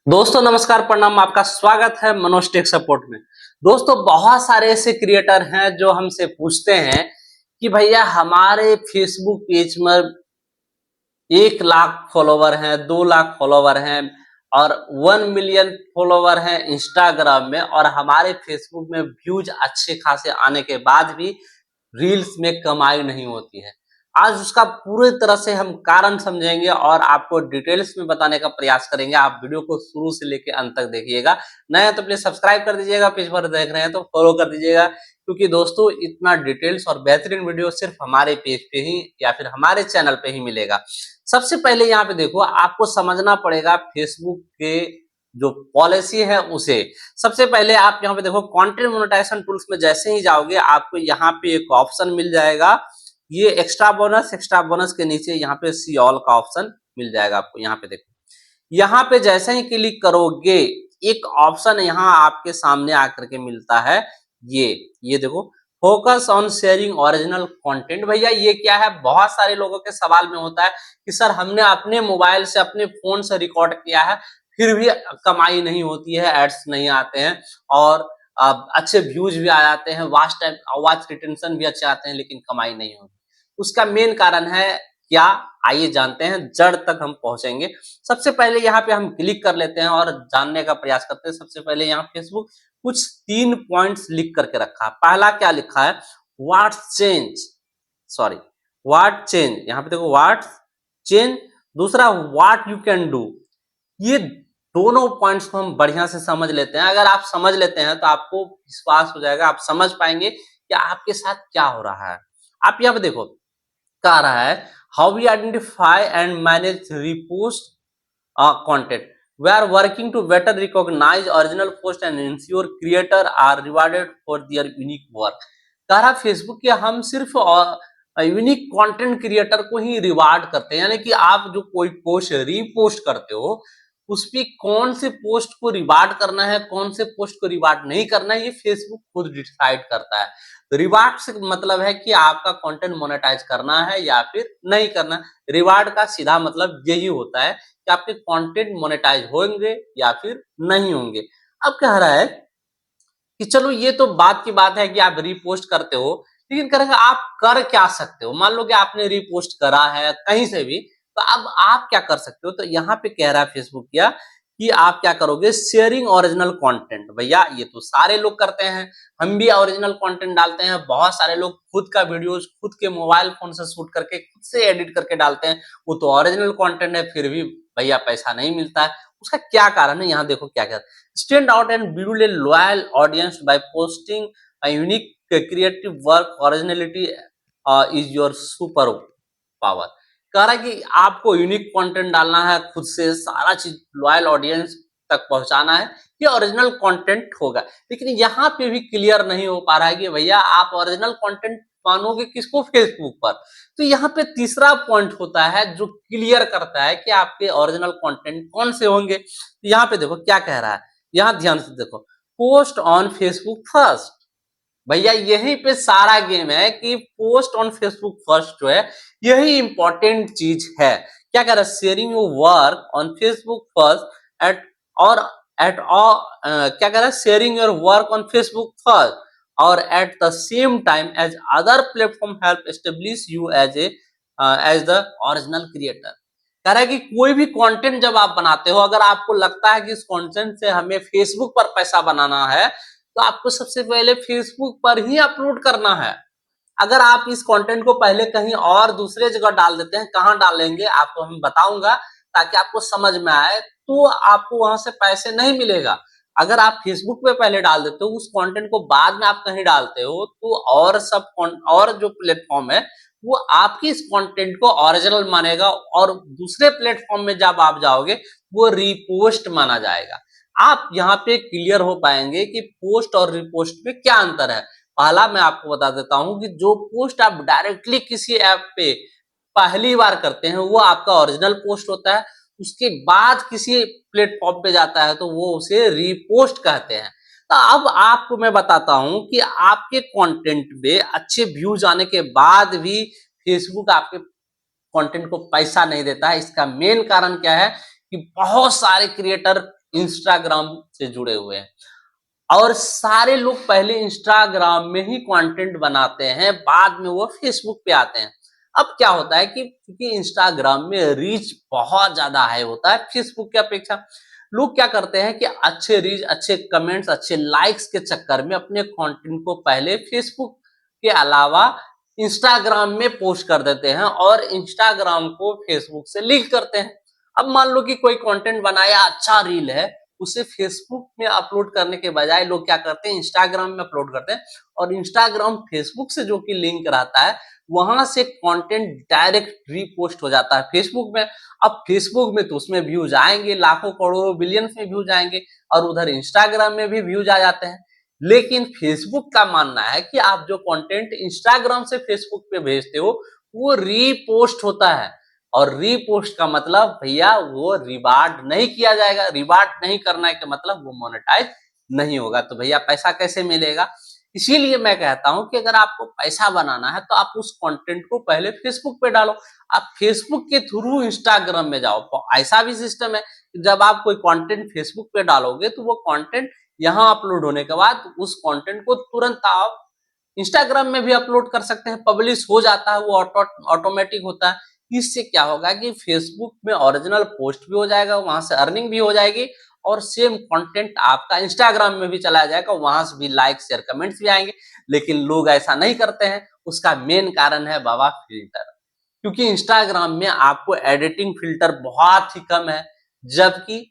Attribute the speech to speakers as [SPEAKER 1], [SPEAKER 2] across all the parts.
[SPEAKER 1] दोस्तों नमस्कार प्रणाम, आपका स्वागत है मनोज टेक सपोर्ट में। दोस्तों बहुत सारे ऐसे क्रिएटर हैं जो हमसे पूछते हैं कि भैया हमारे फेसबुक पेज में 1 लाख फॉलोवर हैं, 2 लाख फॉलोवर हैं और 1 मिलियन फॉलोवर हैं इंस्टाग्राम में, और हमारे फेसबुक में व्यूज अच्छे खासे आने के बाद भी रील्स में कमाई नहीं होती है। आज उसका पूरी तरह से हम कारण समझेंगे और आपको डिटेल्स में बताने का प्रयास करेंगे। आप वीडियो को शुरू से लेकर अंत तक देखिएगा। नए हैं तो प्लीज सब्सक्राइब कर दीजिएगा, पेज पर देख रहे हैं तो फॉलो कर दीजिएगा, क्योंकि दोस्तों इतना डिटेल्स और बेहतरीन वीडियो सिर्फ हमारे पेज पे ही या फिर हमारे चैनल पे ही मिलेगा। सबसे पहले यहाँ पे देखो, आपको समझना पड़ेगा फेसबुक के जो पॉलिसी है उसे। सबसे पहले आप यहाँ पे देखो, कंटेंट मोनेटाइजेशन टूल्स में जैसे ही जाओगे आपको यहाँ पे एक ऑप्शन मिल जाएगा, ये एक्स्ट्रा बोनस के नीचे यहाँ पे सी ऑल का ऑप्शन मिल जाएगा आपको। यहाँ पे देखो, यहाँ पे जैसे ही क्लिक करोगे एक ऑप्शन यहाँ आपके सामने आकर के मिलता है, ये देखो, focus on sharing original content. भैया ये क्या है? बहुत सारे लोगों के सवाल में होता है कि सर हमने अपने मोबाइल से अपने फोन से रिकॉर्ड किया है फिर भी कमाई नहीं होती है, एड्स नहीं आते हैं और अच्छे व्यूज भी आ जाते हैं, वॉच रिटेंशन भी अच्छे आते हैं, लेकिन कमाई नहीं होती। उसका मेन कारण है क्या? आइए जानते हैं, जड़ तक हम पहुंचेंगे। सबसे पहले यहाँ पे हम क्लिक कर लेते हैं और जानने का प्रयास करते हैं। सबसे पहले यहाँ फेसबुक कुछ 3 पॉइंट्स लिख करके रखा है। पहला क्या लिखा है? What change, sorry what change, यहाँ पे देखो व्हाट चेंज। दूसरा व्हाट यू कैन डू। ये दोनों पॉइंट्स को हम बढ़िया से समझ लेते हैं। अगर आप समझ लेते हैं तो आपको विश्वास हो जाएगा, आप समझ पाएंगे कि आपके साथ क्या हो रहा है। आप यहाँ पे देखो, कह रहा है how we identify and manage repost content, we are working to better recognise original post and ensure creator are rewarded for their unique work. कह रहा फेसबुक के हम सिर्फ यूनिक कंटेंट क्रिएटर को ही रिवार्ड करते हैं, यानी कि आप जो कोई पोस्ट रीपोस्ट करते हो उस पे कौन से पोस्ट को रिवार्ड करना है, कौन से पोस्ट को रिवार्ड नहीं करना है, ये फेसबुक खुद डिसाइड करता है। रिवार्ड से मतलब है कि आपका कंटेंट मोनेटाइज करना है या फिर नहीं करना। रिवार्ड का सीधा मतलब यही होता है कि आपके कंटेंट मोनेटाइज होंगे या फिर नहीं होंगे। अब कह रहा है कि चलो ये तो बात की बात है कि आप रीपोस्ट करते हो, लेकिन करेंगे आप कर क्या सकते हो? मान लो कि आपने रीपोस्ट करा है कहीं से भी, तो अब आप क्या कर सकते हो? तो यहाँ पे कह रहा है फेसबुक क्या कि आप क्या करोगे? Sharing original content. भैया ये तो सारे लोग करते हैं, हम भी ओरिजिनल कंटेंट डालते हैं। बहुत सारे लोग खुद का वीडियोस खुद के मोबाइल फोन से शूट करके खुद से एडिट करके डालते हैं, वो तो ओरिजिनल कंटेंट है, फिर भी भैया पैसा नहीं मिलता है। उसका क्या कारण है? यहाँ देखो क्या कहता है, stand out and build a loyal audience by posting a unique creative work, originality is your super power. कह रहा है कि आपको यूनिक कंटेंट डालना है, खुद से सारा चीज लॉयल ऑडियंस तक पहुंचाना है, ये ओरिजिनल कंटेंट होगा। लेकिन यहाँ पे भी क्लियर नहीं हो पा रहा है कि भैया आप ओरिजिनल कंटेंट मानोगे किसको? फेसबुक पर। तो यहाँ पे तीसरा पॉइंट होता है जो क्लियर करता है कि आपके ओरिजिनल कंटेंट कौन से होंगे। तो यहाँ पे देखो क्या कह रहा है, यहाँ ध्यान से देखो, पोस्ट ऑन फेसबुक फर्स्ट। भैया यहीं पे सारा गेम है कि पोस्ट ऑन फेसबुक फर्स्ट जो है यही इंपॉर्टेंट चीज है। क्या कह रहा है? Sharing your work on Facebook first at और एट ऑल, क्या कह रहा है? Sharing your work on Facebook first और at the same time as other platform help establish you as the original creator. कह रहा है कि कोई भी कंटेंट जब आप बनाते हो, अगर आपको लगता है कि इस कंटेंट से हमें फेसबुक पर पैसा बनाना है, तो आपको सबसे पहले फेसबुक पर ही अपलोड करना है। अगर आप इस कंटेंट को पहले कहीं और दूसरे जगह डाल देते हैं, कहां डालेंगे आपको हम बताऊंगा ताकि आपको समझ में आए, तो आपको वहां से पैसे नहीं मिलेगा। अगर आप फेसबुक पे पहले डाल देते हो, उस कंटेंट को बाद में आप कहीं डालते हो, तो और जो प्लेटफॉर्म है वो आपकी इस कंटेंट को ओरिजिनल मानेगा और दूसरे प्लेटफॉर्म में जब आप जाओगे वो रीपोस्ट माना जाएगा। आप यहाँ पे क्लियर हो पाएंगे कि पोस्ट और रिपोस्ट में क्या अंतर है। पहला मैं आपको बता देता हूं कि जो पोस्ट आप डायरेक्टली किसी ऐप पे पहली बार करते हैं वो आपका ओरिजिनल पोस्ट होता है, उसके बाद किसी प्लेटफॉर्म पे जाता है तो वो उसे रीपोस्ट कहते हैं। तो अब आपको मैं बताता हूं कि आपके कंटेंट पे अच्छे व्यूज आने के बाद भी फेसबुक आपके कंटेंट को पैसा नहीं देता है। इसका मेन कारण क्या है कि बहुत सारे क्रिएटर इंस्टाग्राम से जुड़े हुए हैं और सारे लोग पहले इंस्टाग्राम में ही कंटेंट बनाते हैं, बाद में वो फेसबुक पे आते हैं। अब क्या होता है कि क्योंकि इंस्टाग्राम में रीच बहुत ज्यादा हाई होता है फेसबुक की अपेक्षा, लोग क्या करते हैं कि अच्छे रीच, अच्छे कमेंट्स, अच्छे लाइक्स के चक्कर में अपने कंटेंट को पहले फेसबुक के अलावा इंस्टाग्राम में पोस्ट कर देते हैं और इंस्टाग्राम को फेसबुक से लिंक करते हैं। अब मान लो कि कोई कंटेंट बनाया, अच्छा रील है, उसे फेसबुक में अपलोड करने के बजाय लोग क्या करते हैं, इंस्टाग्राम में अपलोड करते हैं और इंस्टाग्राम फेसबुक से जो कि लिंक रहता है, वहां से कंटेंट डायरेक्ट रीपोस्ट हो जाता है फेसबुक में। अब फेसबुक में तो उसमें व्यूज आएंगे, लाखों करोड़ों बिलियंस में व्यूज आएंगे और उधर इंस्टाग्राम में भी व्यूज आ जाते हैं। लेकिन फेसबुक का मानना है कि आप जो कंटेंट इंस्टाग्राम से फेसबुक पे भेजते हो वो रीपोस्ट होता है और रीपोस्ट का मतलब भैया वो रिवार्ड नहीं किया जाएगा। रिवार्ड नहीं करने का मतलब वो मोनेटाइज नहीं होगा। तो भैया पैसा कैसे मिलेगा? इसीलिए मैं कहता हूं कि अगर आपको पैसा बनाना है तो आप उस कंटेंट को पहले फेसबुक पे डालो, आप फेसबुक के थ्रू इंस्टाग्राम में जाओ। तो ऐसा भी सिस्टम है कि जब आप कोई कंटेंट फेसबुक पे डालोगे तो वो कंटेंट यहाँ अपलोड होने के बाद उस कंटेंट को तुरंत आप इंस्टाग्राम में भी अपलोड कर सकते हैं, पब्लिश हो जाता है, वो ऑटोमेटिक होता है। इससे क्या होगा कि फेसबुक में ओरिजिनल पोस्ट भी हो जाएगा, वहां से अर्निंग भी हो जाएगी और सेम कंटेंट आपका इंस्टाग्राम में भी चला जाएगा, वहां से भी लाइक शेयर कमेंट्स भी आएंगे। लेकिन लोग ऐसा नहीं करते हैं, उसका मेन कारण है बाबा फिल्टर। क्योंकि इंस्टाग्राम में आपको एडिटिंग फिल्टर बहुत ही कम है, जबकि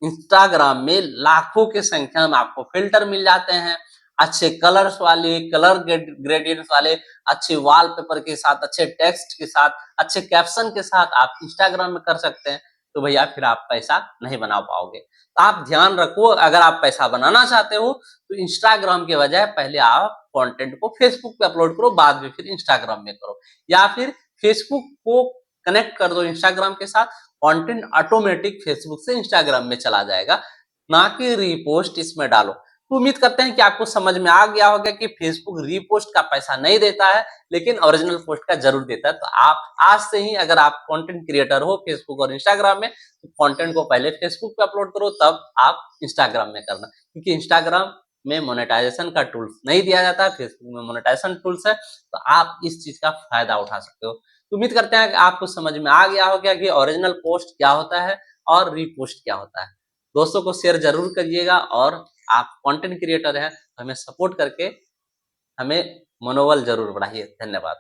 [SPEAKER 1] इंस्टाग्राम में लाखों की संख्या में आपको फिल्टर मिल जाते हैं, अच्छे कलर्स वाले, कलर ग्रेडियंट्स वाले, अच्छे वॉलपेपर के साथ, अच्छे टेक्स्ट के साथ, अच्छे कैप्शन के साथ आप इंस्टाग्राम में कर सकते हैं। तो भैया फिर आप पैसा नहीं बना पाओगे। तो आप ध्यान रखो, अगर आप पैसा बनाना चाहते हो तो इंस्टाग्राम के बजाय पहले आप कंटेंट को फेसबुक पे अपलोड करो, बाद में फिर इंस्टाग्राम में करो, या फिर फेसबुक को कनेक्ट कर दो इंस्टाग्राम के साथ, कंटेंट ऑटोमेटिक फेसबुक से इंस्टाग्राम में चला जाएगा, ना कि रीपोस्ट इसमें डालो। तो उम्मीद करते हैं कि आपको समझ में आ गया होगा कि फेसबुक रीपोस्ट का पैसा नहीं देता है, लेकिन ओरिजिनल पोस्ट का जरूर देता है। तो आप आज से ही अगर आप कंटेंट क्रिएटर हो फेसबुक और इंस्टाग्राम में, तो कंटेंट को पहले फेसबुक पे अपलोड करो, तब आप इंस्टाग्राम में करना, क्योंकि इंस्टाग्राम में मोनेटाइजेशन का टूल्स नहीं दिया जाता है, फेसबुक में मोनेटाइजेशन टूल्स है। तो आप इस चीज का फायदा उठा सकते हो। तो उम्मीद करते हैं कि आपको समझ में आ गया होगा कि ओरिजिनल पोस्ट क्या होता है और रीपोस्ट क्या होता है। दोस्तों को शेयर जरूर करिएगा और आप कंटेंट क्रिएटर हैं तो हमें सपोर्ट करके हमें मनोबल जरूर बढ़ाइए। धन्यवाद।